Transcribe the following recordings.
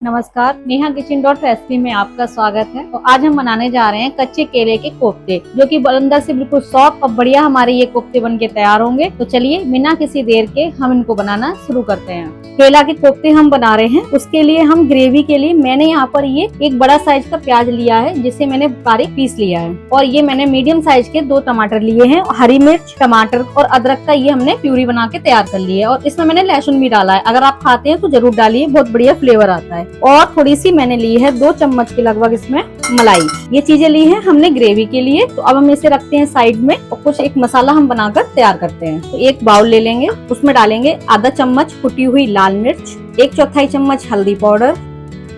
नमस्कार, Neha kitchen dot recipe में आपका स्वागत है। तो आज हम बनाने जा रहे हैं कच्चे केले के कोफ्ते, जो कि अंदर से बिल्कुल सॉफ्ट और बढ़िया हमारे ये कोफ्ते बन के तैयार होंगे। तो चलिए बिना किसी देर के हम इनको बनाना शुरू करते हैं। केला के कोफ्ते हम बना रहे हैं, उसके लिए हम ग्रेवी के लिए मैंने यहाँ पर ये एक बड़ा साइज का प्याज लिया है, जिसे मैंने बारीक पीस लिया है। और ये मैंने मीडियम साइज के 2 टमाटर लिए हैं, हरी मिर्च, टमाटर और अदरक का ये हमने प्यूरी बना के तैयार कर लिया है। और इसमें मैंने लहसुन भी डाला है, अगर आप खाते हैं तो जरूर डालिए, बहुत बढ़िया फ्लेवर आता है। और थोड़ी सी मैंने ली है 2 चम्मच के लगभग इसमें मलाई। ये चीजें ली हैं हमने ग्रेवी के लिए। तो अब हम इसे रखते हैं साइड में और कुछ एक मसाला हम बनाकर तैयार करते हैं। तो एक बाउल ले लेंगे, उसमें डालेंगे आधा चम्मच कुटी हुई लाल मिर्च, 1/4 चम्मच हल्दी पाउडर,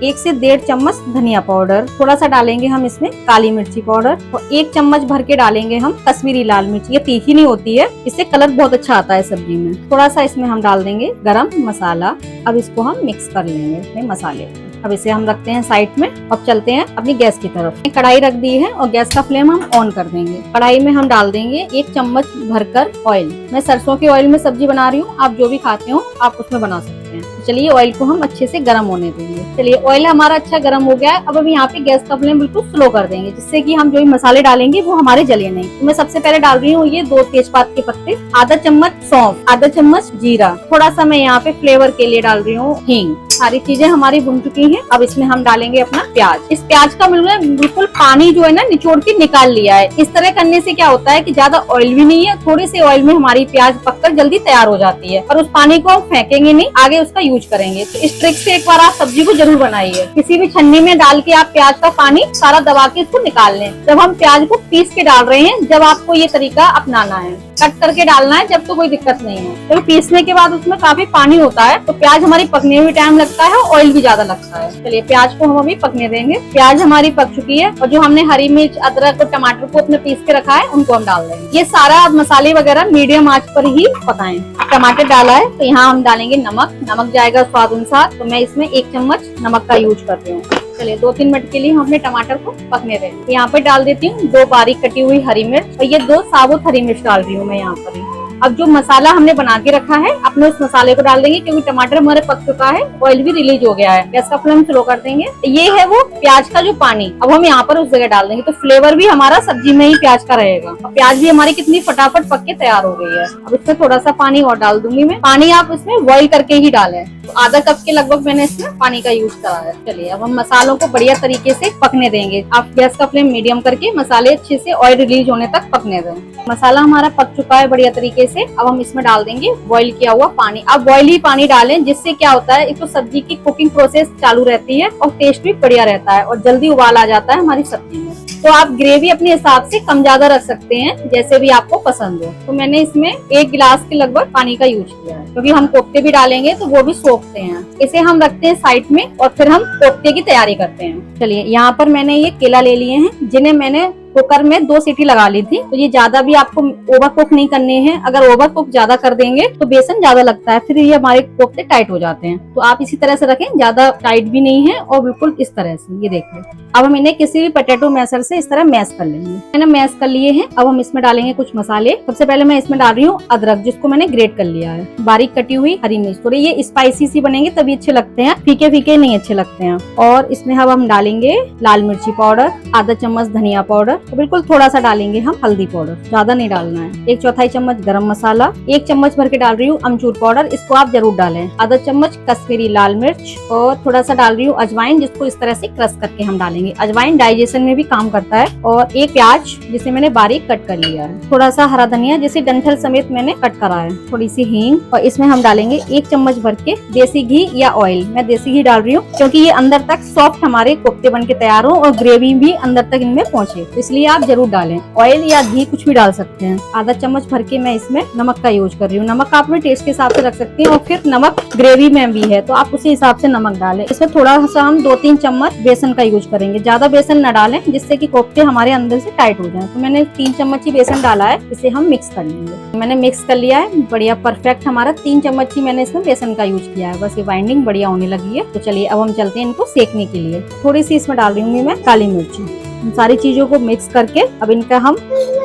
1 से 1.5 चम्मच धनिया पाउडर, थोड़ा सा डालेंगे हम इसमें काली मिर्ची पाउडर और 1 चम्मच भर के डालेंगे हम कश्मीरी लाल मिर्च। ये तीखी नहीं होती है, इससे कलर बहुत अच्छा आता है सब्जी में। थोड़ा सा इसमें हम डाल देंगे गरम मसाला। अब इसको हम मिक्स कर लेंगे अपने मसाले। अब इसे हम रखते हैं साइड में। अब चलते हैं अपनी गैस की तरफ। कढ़ाई रख दी है और गैस का फ्लेम हम ऑन कर देंगे। कढ़ाई में हम डाल देंगे 1 चम्मच भरकर ऑयल। मैं सरसों के ऑयल में सब्जी बना रही हूँ, आप जो भी खाते हो आप उसमें बना सकते हैं। तो चलिए ऑयल को हम अच्छे से गर्म होने देंगे। चलिए ऑयल हमारा अच्छा गर्म हो गया है। अब हम यहाँ पे गैस का फ्लेम बिल्कुल स्लो कर देंगे, जिससे कि हम जो भी मसाले डालेंगे वो हमारे जले नहीं। तो मैं सबसे पहले डाल रही हूँ ये 2 तेजपात के पत्ते, आधा चम्मच सौंफ, आधा चम्मच जीरा, थोड़ा सा मैं यहाँ पे फ्लेवर के लिए डाल रही हूँ हींग। सारी चीजें हमारी भुन चुकी हैं। अब इसमें हम डालेंगे अपना प्याज। इस प्याज का बिल्कुल पानी जो है ना निचोड़ के निकाल लिया है। इस तरह करने से क्या होता है कि ज्यादा ऑयल भी नहीं है, थोड़े से ऑयल में हमारी प्याज पककर जल्दी तैयार हो जाती है। और उस पानी को हम फेंकेंगे नहीं, आगे उसका यूज करेंगे। तो इस ट्रिक से एक बार आप सब्जी को जरूर बनाइए। किसी भी छन्नी में डाल के आप प्याज का पानी सारा दबा के इसको निकाल लें। जब हम प्याज को पीस के डाल रहे हैं, जब आपको ये तरीका अपनाना है, कट करके डालना है, जब तो कोई दिक्कत नहीं है। तो पीसने के बाद उसमें काफी पानी होता है, तो प्याज हमारी पकने में टाइम लगता है, ऑयल भी ज्यादा लगता है। चलिए प्याज को हम अभी पकने देंगे। प्याज हमारी पक चुकी है और जो हमने हरी मिर्च, अदरक और टमाटर को अपने पीस के रखा है, उनको हम डाल देंगे। ये सारा मसाले वगैरह मीडियम आंच पर ही पकाएं। टमाटर डाला है तो यहाँ हम डालेंगे नमक। नमक जाएगा स्वाद अनुसार, तो मैं इसमें 1 चम्मच नमक का यूज कर रही हूँ। चलिए 2-3 मिनट के लिए हमने टमाटर को पकने दें। यहाँ पे डाल देती हूँ 2 बारीक कटी हुई हरी मिर्च और ये 2 साबुत हरी मिर्च डाल रही हूँ मैं यहाँ पर। अब जो मसाला हमने बना के रखा है, अपने उस मसाले को डाल देंगे, क्योंकि टमाटर हमारे पक चुका है, ऑयल भी रिलीज हो गया है। गैस का फ्लेम स्लो कर देंगे। ये है वो प्याज का जो पानी, अब हम यहाँ पर उस जगह डाल देंगे, तो फ्लेवर भी हमारा सब्जी में ही प्याज का रहेगा। और प्याज भी हमारी कितनी फटाफट पक के तैयार हो गई है। अब इसमें थोड़ा सा पानी और डाल दूंगी मैं। पानी आप इसमें बॉईल करके ही डालें। तो आधा कप के लगभग मैंने इसमें पानी का यूज करा है। चलिए अब हम मसालों को बढ़िया तरीके से पकने देंगे। आप गैस का फ्लेम मीडियम करके मसाले अच्छे से ऑयल रिलीज होने तक पकने दें। मसाला हमारा पक चुका है बढ़िया तरीके से। अब हम इसमें डाल देंगे बॉईल किया हुआ पानी। आप बॉईल ही पानी डालें, जिससे क्या होता है, एक तो सब्जी की कुकिंग प्रोसेस चालू रहती है और टेस्ट भी बढ़िया रहता है और जल्दी उबाल आ जाता है हमारी सब्जी में। तो आप ग्रेवी अपने हिसाब से कम ज्यादा रख सकते हैं, जैसे भी आपको पसंद हो। तो मैंने इसमें 1 गिलास के लगभग पानी का यूज किया है, क्योंकि हम कोफ्ते भी डालेंगे तो वो भी सोखते हैं। इसे हम रखते हैं साइड में और फिर हम कोफ्ते की तैयारी करते हैं। चलिए यहाँ पर मैंने ये केला ले लिए हैं, जिन्हें मैंने कुकर में 2 सीटी लगा ली थी। तो ये ज्यादा भी आपको ओवर कुक नहीं करने हैं। अगर ओवर कुक ज्यादा कर देंगे तो बेसन ज्यादा लगता है, फिर ये हमारे कोफ्ते टाइट हो जाते हैं। तो आप इसी तरह से रखें, ज्यादा टाइट भी नहीं है और बिल्कुल इस तरह से। ये देखिए अब हम इन्हें किसी भी पोटैटो मैशर से इस तरह मैश कर लेंगे। मैंने मैश कर लिए हैं। अब हम इसमें डालेंगे कुछ मसाले। सबसे पहले मैं इसमें डाल रही हूँ अदरक, जिसको मैंने ग्रेट कर लिया है, बारीक कटी हुई हरी मिर्च। थोड़े ये स्पाइसी सी बनेंगे तभी अच्छे लगते हैं, फीके फीके नहीं अच्छे लगते हैं। और इसमें अब हम डालेंगे लाल मिर्ची पाउडर, आधा चम्मच धनिया पाउडर, बिल्कुल थोड़ा सा डालेंगे हम हल्दी पाउडर, ज्यादा नहीं डालना है। 1/4 चम्मच गरम मसाला, 1 चम्मच भर के डाल रही हूँ अमचूर पाउडर, इसको आप जरूर डालें। आधा चम्मच कश्मीरी लाल मिर्च और थोड़ा सा डाल रही हूँ अजवाइन, जिसको इस तरह से क्रश करके हम डालेंगे। अजवाइन डाइजेशन में भी काम करता है। और 1 प्याज, जिसे मैंने बारीक कट कर लिया है। थोड़ा सा हरा धनिया, जिसे डंठल समेत मैंने कट करा है। थोड़ी सी हींग और इसमें हम डालेंगे 1 चम्मच भर के देसी घी या ऑयल। मैं देसी घी डाल रही हूँ, क्योंकि ये अंदर तक सॉफ्ट हमारे कोफ्ते बन के तैयार हो और ग्रेवी भी अंदर तक इनमें पहुँचे, इसलिए आप जरूर डालें। ऑयल या घी कुछ भी डाल सकते हैं। आधा चम्मच भर के मैं इसमें नमक का यूज कर रही हूँ। नमक आप अपने टेस्ट के हिसाब से रख सकते हैं और फिर नमक ग्रेवी में भी है, तो आप उसी हिसाब से नमक डालें। इसमें थोड़ा सा हम 2-3 चम्मच बेसन का यूज करेंगे, ज्यादा बेसन न डालें, जिससे कि कोफ्ते हमारे अंदर से टाइट हो जाए। तो मैंने 3 चम्मच ही बेसन डाला है, इसे हम मिक्स कर लेंगे। मैंने मिक्स कर लिया है बढ़िया परफेक्ट। हमारा 3 चम्मच ही मैंने इसमें बेसन का यूज किया है, बस ये बाइंडिंग बढ़िया होने लगी है। तो चलिए अब हम चलते हैं इनको सेकने के लिए। थोड़ी सी इसमें डाल रही हूँ मैं काली मिर्च। इन सारी चीजों को मिक्स करके अब इनका हम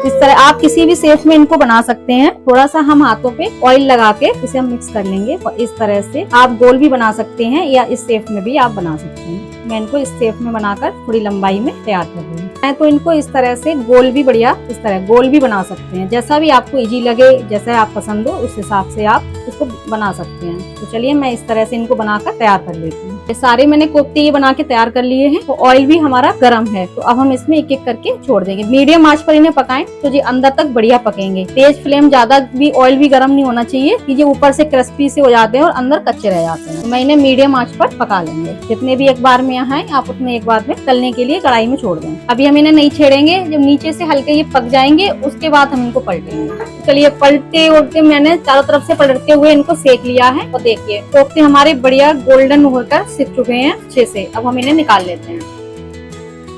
इस तरह, आप किसी भी शेप में इनको बना सकते हैं। थोड़ा सा हम हाथों पे ऑयल लगा के इसे हम मिक्स कर लेंगे और इस तरह से आप गोल भी बना सकते हैं या इस शेप में भी आप बना सकते हैं। मैं इनको इस शेप में बनाकर थोड़ी लंबाई में तैयार कर रही हूँ। मैं तो इनको इस तरह से गोल भी बढ़िया इस तरह गोल भी बना सकते हैं, जैसा भी आपको इजी लगे, जैसा आप पसंद हो उस हिसाब से आप इसको बना सकते हैं। तो चलिए मैं इस तरह से इनको बनाकर तैयार कर लेती हूँ। ये सारे मैंने कोफ्ते ये बना के तैयार कर लिए हैं। तो ऑयल भी हमारा गर्म है, तो अब हम इसमें एक एक करके छोड़ देंगे। मीडियम आंच पर इन्हें पकाएं तो ये अंदर तक बढ़िया पकेंगे। तेज फ्लेम, ज्यादा भी ऑयल भी गर्म नहीं होना चाहिए कि ये ऊपर से क्रिस्पी से हो जाते हैं और अंदर कच्चे रह जाते हैं। तो मैं इन्हें मीडियम आंच पर पका लेंगे। जितने भी एक बार में यहाँ है आप उतने एक बार में तलने के लिए कढ़ाई में छोड़ दें। अभी हम इन्हें नहीं छेड़ेंगे, जब नीचे से हल्के ये पक जाएंगे उसके बाद हम इनको पलटेंगे। चलिए पलटते उलटे मैंने चारों तरफ से पलटते हुए इनको सेक लिया है और देखिए कोफ्ते हमारे बढ़िया गोल्डन होकर सिक चुके हैं अच्छे से। अब हम इन्हें निकाल लेते हैं।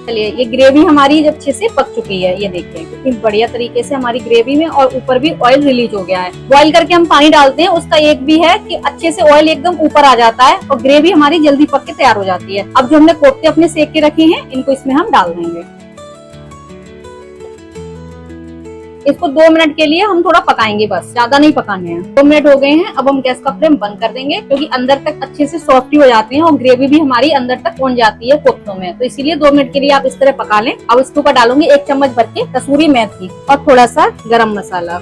चलिए ये ग्रेवी हमारी अच्छे से पक चुकी है। ये देखिए कितनी बढ़िया तरीके से हमारी ग्रेवी में और ऊपर भी ऑयल रिलीज हो गया है। बॉईल करके हम पानी डालते हैं, उसका एक भी है कि अच्छे से ऑयल एकदम ऊपर आ जाता है और ग्रेवी हमारी जल्दी पक के तैयार हो जाती है। अब जो हमने कोफ्ते अपने सेक के रखे हैं इनको इसमें हम डाल देंगे। इसको 2 मिनट के लिए हम थोड़ा पकाएंगे, बस ज्यादा नहीं पकाने हैं। 2 मिनट हो गए हैं, अब हम गैस का फ्लेम बंद कर देंगे क्योंकि अंदर तक अच्छे से सॉफ्टी हो जाते हैं और ग्रेवी भी हमारी अंदर तक पहुंच जाती है कोफ्तों में। तो इसीलिए 2 मिनट के लिए आप इस तरह पका लें। अब इसके ऊपर डालूंगी 1 चम्मच भर के कसूरी मेथी और थोड़ा सा गरम मसाला,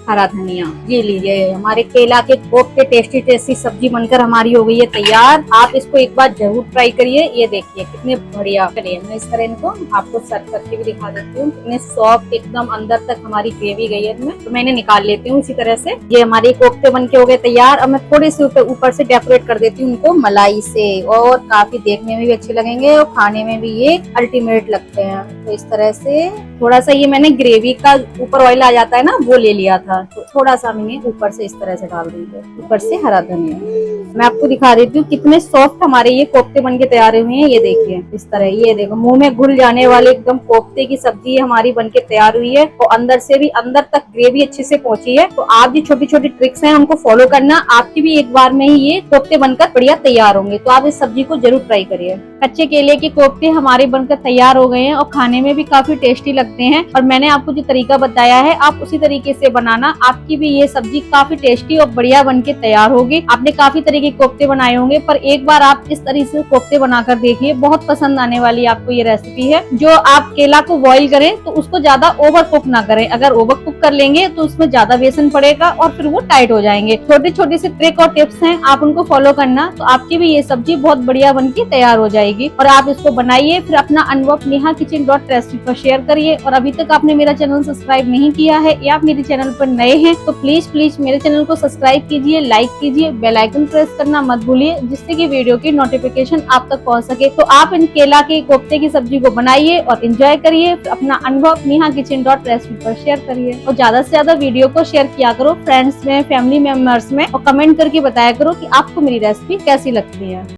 हरा धनिया। ये लीजिए हमारे केला के कोफ्ते टेस्टी टेस्टी सब्जी बनकर हमारी हो गई है तैयार। आप इसको एक बार जरूर ट्राई करिए। ये देखिए कितने बढ़िया। चलिए मैं इस तरह इनको आपको सर्व करके भी दिखा देती हूँ। कितने सॉफ्ट एकदम अंदर तक हमारी ग्रेवी गई है इसमें। तो मैं इन्हें निकाल लेती हूँ इसी तरह से। ये हमारे कोफ्ते बन के हो गए तैयार। अब मैं थोड़े से ऊपर से डेकोरेट कर देती हूँ उनको मलाई से, और काफी देखने में भी अच्छे लगेंगे और खाने में भी ये अल्टीमेट लगते हैं। तो इस तरह से थोड़ा सा ये मैंने ग्रेवी का ऊपर ऑयल आ जाता है ना, वो ले लिया था, तो थोड़ा सा मैंने ऊपर से इस तरह से डाल देंगे, ऊपर से हरा धनिया। मैं आपको दिखा देती हूँ कितने सॉफ्ट हमारे ये कोफ्ते बनके तैयार हुए हैं। ये देखिए इस तरह, ये देखो मुंह में घुल जाने वाले एकदम कोफ्ते की सब्जी हमारी बनके तैयार हुई है और अंदर से भी अंदर तक ग्रेवी अच्छे से पहुंची है। तो आप जो छोटी छोटी ट्रिक्स हैं उनको फॉलो करना, आपकी भी एक बार में ही ये कोफ्ते बनकर बढ़िया तैयार होंगे। तो आप इस सब्जी को जरूर ट्राई करिए। कच्चे केले के कोफ्ते हमारे बनकर तैयार हो गए हैं और खाने में भी काफी टेस्टी लगते हैं। और मैंने आपको जो तरीका बताया है आप उसी तरीके से बनाना, आपकी भी ये सब्जी काफी टेस्टी और बढ़िया बनके तैयार होगी। आपने काफी तरह के कोफ्ते बनाए होंगे, पर एक बार आप इस तरीके से कोफ्ते बनाकर देखिए, बहुत पसंद आने वाली आपको ये रेसिपी है। जो आप केला को बॉईल करें तो उसको ज्यादा ओवर कुक ना करें। अगर ओवर कुक कर लेंगे तो उसमें ज्यादा बेसन पड़ेगा और फिर वो टाइट हो जाएंगे। छोटे छोटे से ट्रिक और टिप्स हैं, आप उनको फॉलो करना, तो आपकी भी ये सब्जी बहुत बढ़िया बनके तैयार हो जाएगी। और आप इसको बनाइए, फिर अपना अनुभव neha-kitchen.recipe पर शेयर करिए। और अभी तक आपने मेरा चैनल सब्सक्राइब नहीं किया है या आप मेरे चैनल पर नए हैं तो प्लीज मेरे चैनल को सब्सक्राइब कीजिए, लाइक कीजिए, बेल आइकन प्रेस करना मत भूलिए, जिससे कि वीडियो की नोटिफिकेशन आप तक पहुंच सके। तो आप इन केला के कोफ्ते की सब्जी को बनाइए और एंजॉय करिए। अपना अनुभव neha-kitchen.recipe पर शेयर करिए और ज्यादा से ज्यादा वीडियो को शेयर किया करो फ्रेंड्स में, फैमिली मेंबर्स में, और कमेंट करके बताया करो कि आपको मेरी रेसिपी कैसी लगती है।